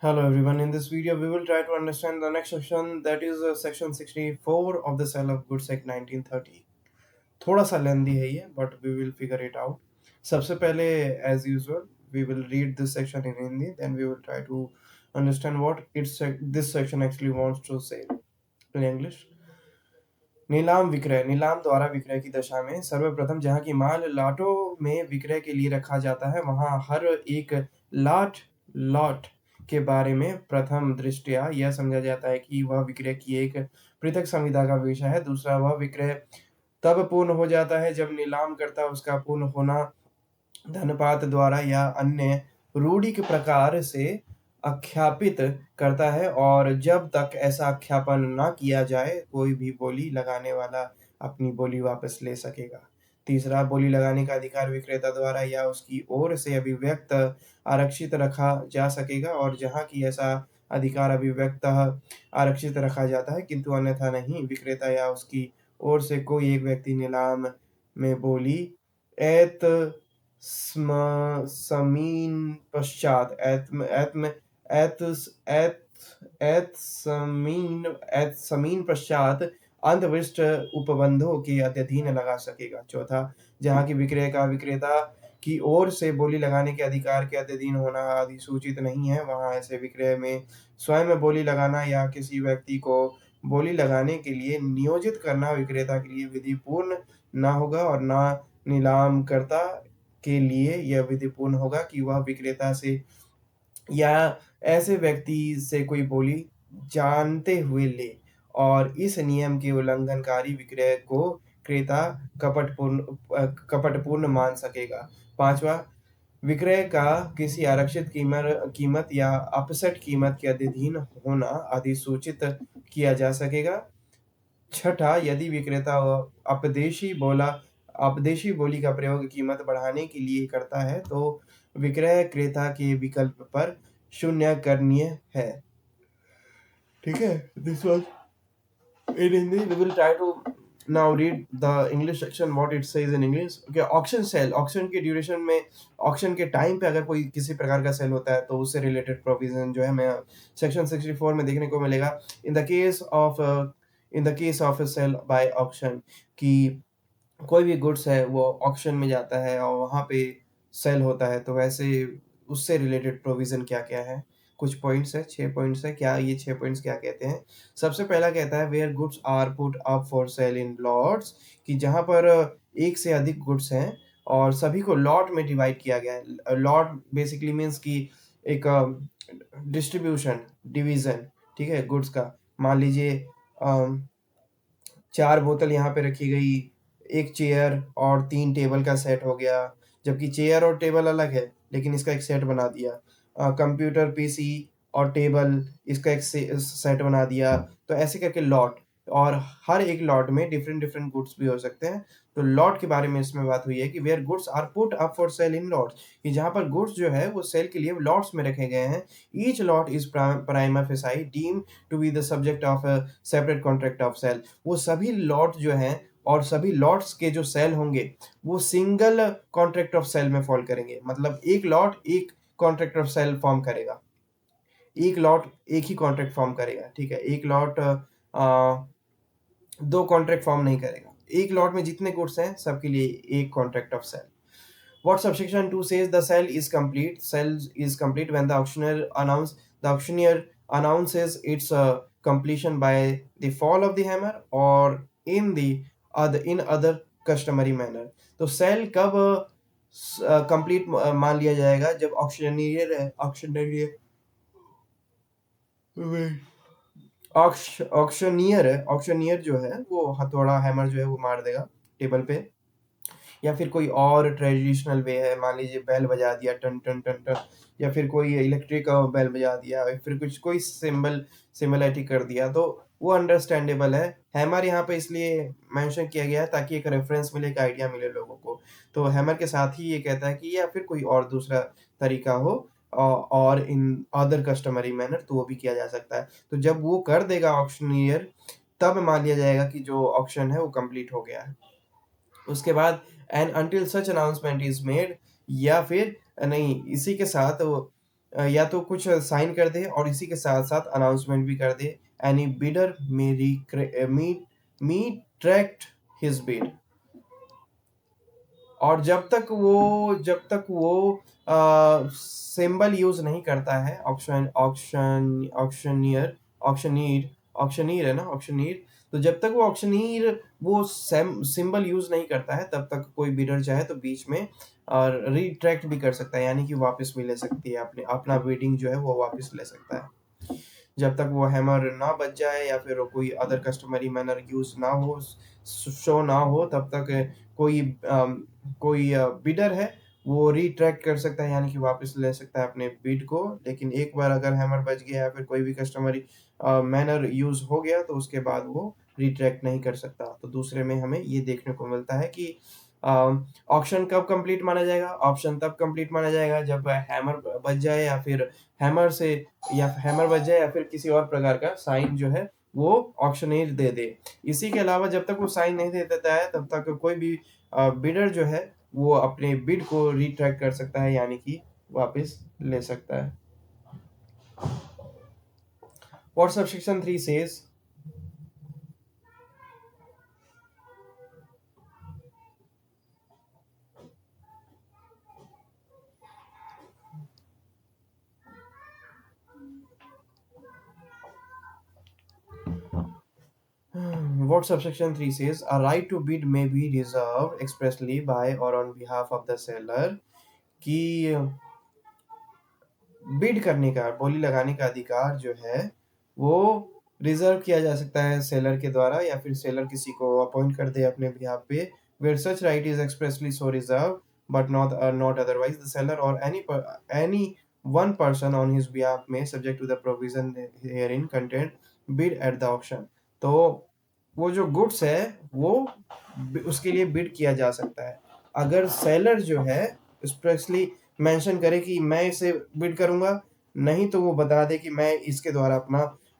Hello everyone. In this video, we will try to understand the next section, that is section 64 of the Sale of Goods Act 1930. थोड़ा सा लेंदी है ये, but we will figure it out. सबसे पहले, as usual, we will read this section in Hindi, then we will try to understand what this section actually wants to say in English. नीलाम विक्रय, नीलाम द्वारा विक्रय की दशा में सर्वप्रथम जहाँ की माल लाटों में विक्रय के लिए रखा जाता है, वहाँ हर एक लॉट के बारे में प्रथम दृष्टया यह समझा जाता है कि वह विक्रय की एक पृथक संविदा का विषय है। दूसरा, वह विक्रय तब पूर्ण हो जाता है जब नीलामकर्ता उसका पूर्ण होना धनपात द्वारा या अन्य रूढ़िक प्रकार से आख्यापित करता है, और जब तक ऐसा आख्यापन न किया जाए कोई भी बोली लगाने वाला अपनी बोली वापस ले सकेगा। तीसरा, बोली लगाने का अधिकार विक्रेता द्वारा या उसकी ओर से अभिव्यक्त आरक्षित रखा जा सकेगा, और जहाँ की ऐसा अधिकार अभिव्यक्त आरक्षित रखा जाता है किंतु अन्यथा नहीं। विक्रेता या उसकी ओर से कोई एक व्यक्ति नीलाम में बोली एत समीन पश्चात समीन पश्चात अंतविष्ट उपबंधों के अधीन लगा सकेगा। चौथा, जहाँ की विक्रय का विक्रेता की ओर से बोली लगाने के अधिकार के अधीन होना अधिसूचित नहीं है, वहाँ ऐसे विक्रय में स्वयं बोली लगाना या किसी व्यक्ति को बोली लगाने के लिए नियोजित करना विक्रेता के लिए विधिपूर्ण ना होगा, और ना नीलामकर्ता के लिए यह विधिपूर्ण होगा कि वह विक्रेता से या ऐसे व्यक्ति से कोई बोली जानते हुए ले, और इस नियम के उल्लंघनकारी विक्रय को क्रेता कपटपूर्ण मान सकेगा। पांचवा, विक्रय का किसी आरक्षित कीमत या अपसेट कीमत के अधीन होना अधिसूचित किया जा सकेगा। छठा, यदि विक्रेता अपदेशी बोली का प्रयोग कीमत बढ़ाने के लिए करता है तो विक्रय क्रेता के विकल्प पर शून्य करनीय है। ठीक है, this was in Hindi. We will try to now read the English section, what it says in English. Okay, auction sale, auction के ड्यूरेशन में, auction के टाइम पे अगर कोई किसी प्रकार का सेल होता है तो उससे रिलेटेड प्रोविजन जो है हमें सेक्शन 64 में देखने को मिलेगा। In the case of sale by auction, कि कोई भी गुड्स है वो ऑक्शन में जाता है और वहाँ पे सेल होता है, तो वैसे उससे रिलेटेड प्रोविजन क्या क्या है। कुछ पॉइंट्स है, 6 पॉइंट्स है। क्या ये 6 पॉइंट्स क्या कहते हैं? सबसे पहला कहता है where goods are put up for sale in lots, कि जहाँ पर एक से अधिक गुड्स हैं और सभी को लॉट में डिवाइड किया गया है। लॉट बेसिकली मीन्स कि एक डिस्ट्रीब्यूशन, डिवीजन, ठीक है, गुड्स का। मान लीजिए 4 बोतल यहाँ पे रखी गई, एक चेयर और 3 टेबल का सेट हो गया, जबकि चेयर और टेबल अलग है लेकिन इसका एक सेट बना दिया। कंप्यूटर, पीसी और टेबल, इसका एक सेट बना दिया। तो ऐसे करके लॉट, और हर एक लॉट में डिफरेंट डिफरेंट गुड्स भी हो सकते हैं। तो लॉट के बारे में इसमें बात हुई है कि where goods are put up for sale in lots, कि जहाँ पर गुड्स जो है वो सेल के लिए लॉट्स में रखे गए हैं। Each lot is prima facie deemed to be the subject of a separate contract of sale. वो सभी लॉट जो हैं और सभी लॉट्स के जो सेल होंगे वो सिंगल कॉन्ट्रैक्ट ऑफ सेल में फॉल करेंगे। मतलब एक लॉट एक कॉन्ट्रैक्ट ऑफ सेल फॉर्म करेगा, एक लॉट एक ही कॉन्ट्रैक्ट फॉर्म करेगा। ठीक है, एक लॉट 2 कॉन्ट्रैक्ट फॉर्म नहीं करेगा। एक लॉट में जितने गुड्स हैं सबके लिए एक contract of sale. What subsection 2 says? The sale is complete. Sale is complete when the auctioneer announces its completion by the fall of the hammer or in other customary manner. तो cell कब complete मान लिया जाएगा? जब auctioneer जो है वो हथौड़ा, हैमर जो है वो मार देगा टेबल पे, या फिर कोई और ट्रेडिशनल वे है, मान लीजिए बेल बजा दिया टन टन टन टन, या फिर कोई इलेक्ट्रिक बेल बजा दिया, या फिर कुछ कोई सिम्बलिटी कर दिया, तो वो अंडरस्टैंडेबल है। हैमर यहाँ पे इसलिए मेंशन किया गया है ताकि एक रेफरेंस मिले, एक आइडिया मिले लोगों को। तो हैमर के साथ ही ये कहता है कि या फिर कोई और दूसरा तरीका हो और इन अदर कस्टमरी मैनर, तो वो भी किया जा सकता है। तो जब वो कर देगा ऑक्शनियर, तब मान लिया जाएगा कि जो ऑक्शन है वो कंप्लीट हो गया है। उसके बाद and until such announcement is made, या फिर नहीं, इसी के साथ या तो कुछ साइन कर दे और इसी के साथ साथ अनाउंसमेंट भी कर दे, एनी बिडर मे मी ट्रैक्ट हिज बिड। और जब तक वो सिंबल यूज नहीं करता है, ऑक्शनीर है ना, ऑक्शनीर। तो जब तक वो ऑक्शनीर वो सिंबल यूज नहीं करता है, तब तक कोई बिडर चाहे तो बीच में और रिट्रैक्ट भी कर सकता है, यानी कि वापस भी ले सकती है, अपने अपना बिडिंग जो है वो वापस ले सकता है। जब तक वो हैमर ना बच जाए या फिर कोई अदर कस्टमरी मैनर यूज ना हो, शो ना हो, तब तक कोई कोई बिडर है वो रिट्रैक्ट कर सकता है, यानी कि वापस ले सकता है अपने बिड को। लेकिन एक बार अगर हैमर बच गया या फिर कोई भी कस्टमरी मैनर यूज हो गया, तो उसके बाद वो रिट्रैक्ट नहीं कर सकता। तो दूसरे में हमें ये देखने को मिलता है कि ऑप्शन कब कंप्लीट माना जाएगा। ऑप्शन तब कंप्लीट माना जाएगा जब हैमर बच जाए या फिर हैमर से या हैमर बच जाए या फिर किसी और प्रकार का साइन जो है वो ऑक्शनेर दे दे। इसी के अलावा जब तक वो साइन नहीं दे देता है, तब तक कोई भी बिडर जो है वो अपने बिड को रिट्रैक्ट कर सकता है, यानी कि वापस ले सकता है। What subsection 3 says? What subsection 3 says? A right to bid may be reserved expressly by or on behalf of the seller। कि बिड करने का, बोली लगाने का अधिकार जो है वो रिजर्व किया जा सकता है सेलर के द्वारा, या फिर सेलर किसी को अपॉइंट कर दे अपने बिहाफ पे। Where such right is expressly so reserved but not otherwise, the seller or any one person on his behalf may subject to the provision herein contained bid at the auction. तो वो जो goods है वो उसके लिए bid किया जा सकता है अगर सेलर जो है एक्सप्रेसली मेंशन करे कि मैं इसे बिड करूंगा, नहीं तो वो बता दे कि मैं इसके द्वारा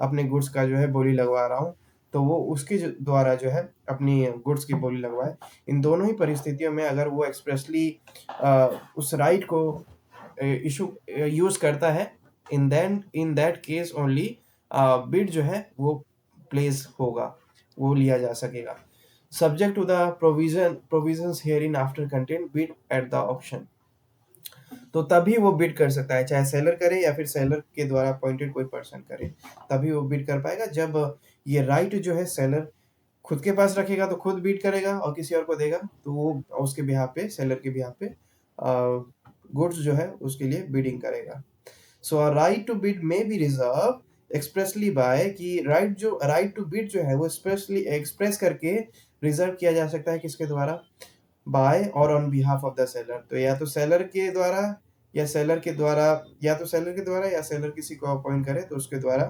अपने गुड्स का जो है बोली लगवा रहा हूँ, तो वो उसके द्वारा जो है अपनी गुड्स की बोली लगवाए। इन दोनों ही परिस्थितियों में अगर वो एक्सप्रेसली उस राइट को इशू यूज करता है, in that case only bid जो है वो प्लेस होगा, वो लिया जा सकेगा। Subject to the provisions hereinafter contained bid at the option. तो तभी वो बिड कर सकता है, चाहे सेलर करे या फिर सेलर के द्वारा अपॉइंटेड कोई पर्सन करे, तभी वो बिड कर पाएगा। जब ये राइट जो है सेलर खुद के पास रखेगा तो खुद बिड करेगा, और किसी और को देगा तो वो उसके बिहाफ पे, सेलर के बिहाफ पे गुड्स जो है उसके लिए बिडिंग करेगा। So a right to bid may be reserved expressly by, कि राइट टू बिड जो है वो स्पेशली एक्सप्रेस करके रिजर्व किया जा सकता है किसके द्वारा, बाय और on behalf of the seller. तो या तो सेलर के द्वारा या सेलर के द्वारा, या तो सेलर के द्वारा या सेलर किसी को अपॉइंट करे तो उसके द्वारा।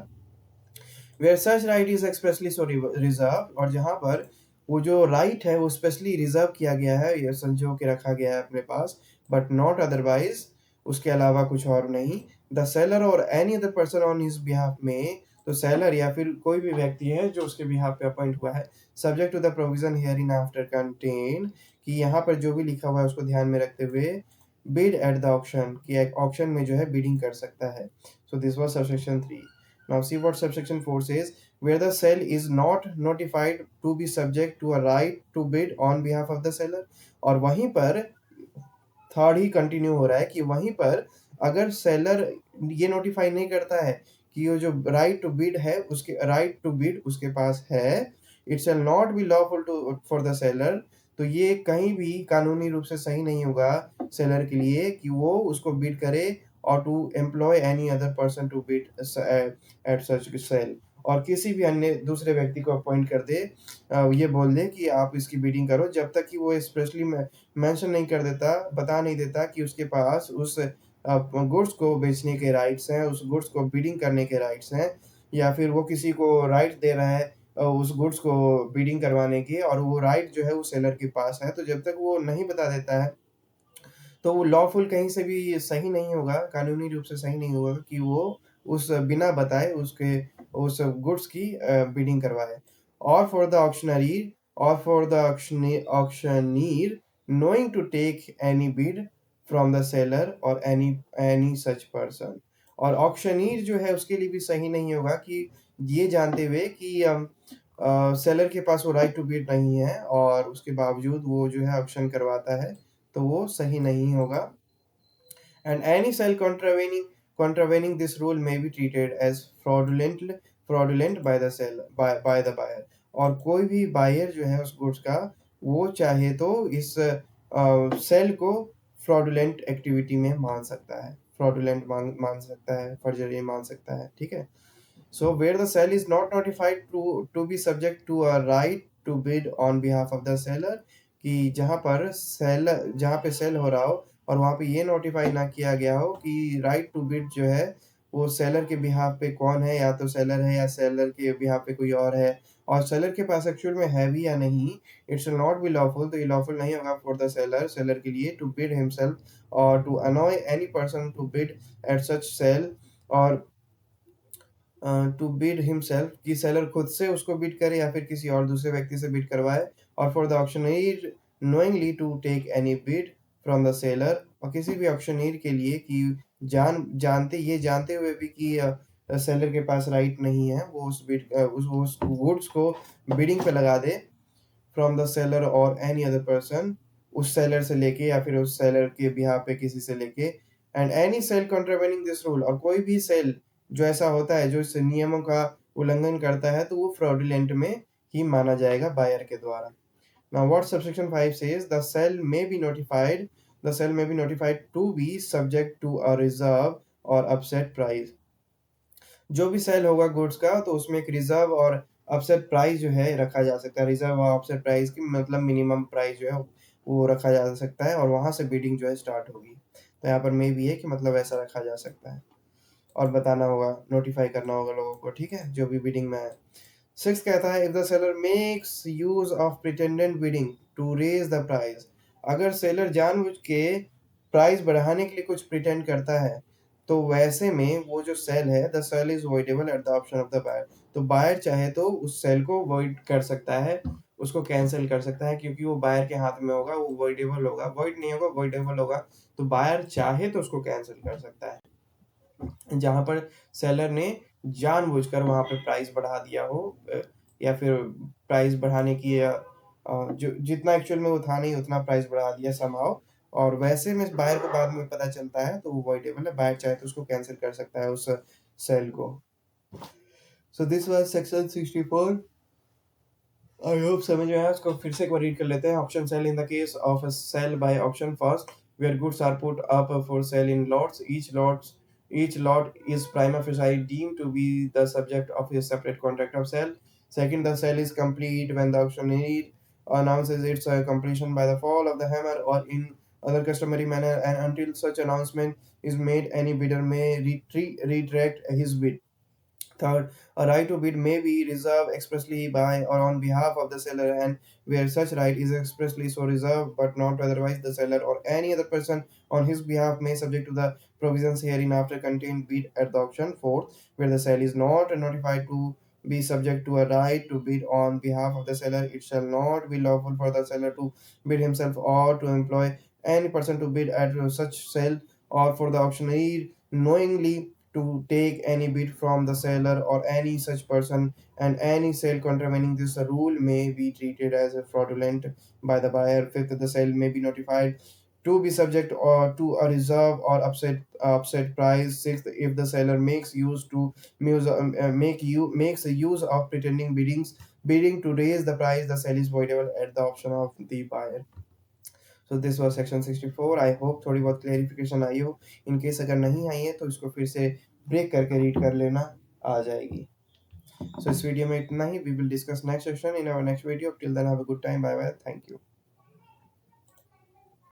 Where such right is expressly so reserved, और जहां पर वो जो राइट है वो स्पेशली रिजर्व किया गया है या संजो के रखा गया है अपने पास, बट नॉट अदरवाइज, उसके अलावा कुछ और नहीं। The seller or any other person on his behalf में, तो सेलर या फिर कोई भी व्यक्ति है जो उसके बिहाफ पे अपॉइंट हुआ है, subject to the provision hereinafter contained, कि यहाँ पर जो भी लिखा हुआ है उसको ध्यान में रखते हुए बिड एट द ऑक्शन, कि एक ऑक्शन में जो है बिडिंग कर सकता है। So this was subsection 3। Now see what subsection 4 says, where the sale is not notified to be subject to a right to bid on behalf of the seller। और वहीं पर थर्ड ही continue हो रहा है कि वहीं पर अगर सेलर ये नोटिफाई नहीं करता है कि वो जो राइट टू बिड है, उसके राइट टू बिड उसके पास है, it shall not be lawful to for the seller. तो ये कहीं भी कानूनी रूप से सही नहीं होगा सेलर के लिए कि वो उसको बिड करे और to employ any other person to bid at such sale, और किसी भी अन्य दूसरे व्यक्ति को अपॉइंट कर दे, ये बोल दे कि आप इसकी बिडिंग करो, जब तक कि वो स्पेशली मेंशन नहीं कर देता, बता नहीं देता कि उसके पास उस गुड्स को बेचने के राइट्स हैं, उस गुड्स को बिडिंग करने के राइट्स हैं, या फिर वो किसी को राइट दे रहा है उस गुड्स को बिडिंग करवाने की, और वो राइट जो है वो सेलर के पास है। तो जब तक वो नहीं बता देता है तो वो लॉफुल कहीं से भी सही नहीं होगा, कानूनी रूप से सही नहीं होगा कि वो उस बिना बताए उसके उस गुड्स की बिडिंग करवाए। और for the auctioneer or for the auctioneer knowing to take any bid from the seller or any such person। और ऑक्शनीर जो है उसके लिए भी सही नहीं होगा कि ये जानते हुए कि सेलर के पास वो राइट टू बिड नहीं है और उसके बावजूद वो जो है ऑक्शन करवाता है, तो वो सही नहीं होगा। And any sale contravening this rule may be treated as fraudulent by the seller by the buyer। और कोई भी बायर जो है उस गुड्स का, वो चाहे तो इस सेल को फ्रॉडुलेंट एक्टिविटी में मान सकता है, फ्रॉडुलेंट मान सकता है, फर्जरी मान सकता है, ठीक है। So where the seller is not notified to be subject to a right to bid on behalf of the seller, कि जहाँ पे सेल हो रहा हो और वहाँ पे ये नोटिफाई ना किया गया हो कि राइट टू बिड जो है वो सेलर के बिहाफ पे कौन है, या तो सेलर है या सेलर के बिहाफ पे कोई और है, और सेलर के पास एक्चुअल में है भी या नहीं, इट्स नॉट बी लॉफुल, तो ये लॉफुल नहीं होगा फॉर द सेलर के लिए टू बिड हिमसेल्फ और to annoy any person to bid at such sale, और टू बिड हिमसेल्फ कि सेलर खुद से उसको बिड करे या फिर किसी और दूसरे व्यक्ति से बिड करवाए, और for the auctioneer knowingly to take any bid from the seller, और किसी भी ऑक्शनर के लिए कि जानते हुए भी कि सेलर के पास राइट नहीं है, वो उस गुड्स को बिडिंग पे लगा they from the seller or any other person, उस सेलर से लेके या फिर उस सेलर के बिहाफ पे किसी से लेके। And any sale contravening this rule, और कोई भी सेल जो ऐसा होता है जो इस नियमों का उल्लंघन करता है, तो वो फ्रॉडुलेंट में ही माना जाएगा बायर के द्वारा। Now what subsection 5 says, the sale may be notified to be subject to a reserve और अपसेट प्राइस। जो भी सेल होगा गुड्स का, तो उसमें एक रिजर्व और अपसेट प्राइस जो है रखा जा सकता है। रिजर्व और अपसेट प्राइस की मतलब मिनिमम प्राइस जो है वो रखा जा सकता है, और वहां से बिडिंग जो है स्टार्ट होगी। तो यहाँ पर मे भी है कि मतलब ऐसा रखा जा सकता है, और बताना होगा, नोटिफाई करना होगा लोगों को, ठीक है, जो भी बिडिंग में है। 6 कहता है, if the seller makes use of pretended bidding to raise the price, अगर सेलर जानबूझ के प्राइस बढ़ाने के लिए कुछ प्रिटेंड करता है, तो वैसे में वो जो सेल है, the sale is voidable at the option of the buyer, तो बायर चाहे तो उस सेल को वॉइड कर सकता है, उसको कैंसिल कर सकता है, क्योंकि वो बायर के हाथ में होगा, वो वॉइडेबल होगा, वॉइड नहीं होगा, वॉइडेबल होगा, तो बायर चाहे तो उसको कैंसिल कर सकता है। जहाँ पर सेलर ने जानबूझकर वहाँ पे प्राइस बढ़ा दिया हो, या फिर प्राइस बढ़ाने की जो जितना एक्चुअल में वो था नहीं उतना प्राइस बढ़ा दिया समहाउ, और वैसे में बायर को बाद में पता चलता है, तो वो वॉइडेबल है, बायर चाहे तो उसको कैंसिल कर सकता है उस सेल को। So this was section 64। I hope समझ में आया। उसको फिर से एक बार रीड कर लेते हैं। Option sale, in the case of a sale by option first, where goods are put up for sale in lots, each lot is prima facie deemed to be the subject of a separate contract of sale. Second, the sale is complete when the auctioneer announces its completion by the fall of the hammer or in other customary manner, and until such announcement is made, any bidder may retract his bid. Third, a right to bid may be reserved expressly by or on behalf of the seller, and where such right is expressly so reserved but not otherwise, the seller or any other person on his behalf may subject to the provisions herein after contained bid at the auction. Fourth, where the seller is not notified to be subject to a right to bid on behalf of the seller, it shall not be lawful for the seller to bid himself or to employ any person to bid at such sale, or for the auctioneer knowingly to take any bid from the seller or any such person, and any sale contravening this rule may be treated as a fraudulent by the buyer. Fifth, the sale may be notified to be subject or to a reserve or upset price. Sixth, if the seller makes use to makes a use of pretending bidding to raise the price, the sale is voidable at the option of the buyer. So this was section 64। I hope थोड़ी बहुत clarification आई हो। In case अगर नहीं आई है तो इसको फिर से ब्रेक करके रीड कर लेना, आ जाएगी। सो इस वीडियो में इतना ही। We will discuss next section in our next video. Till then have a good time. Bye bye. Thank you.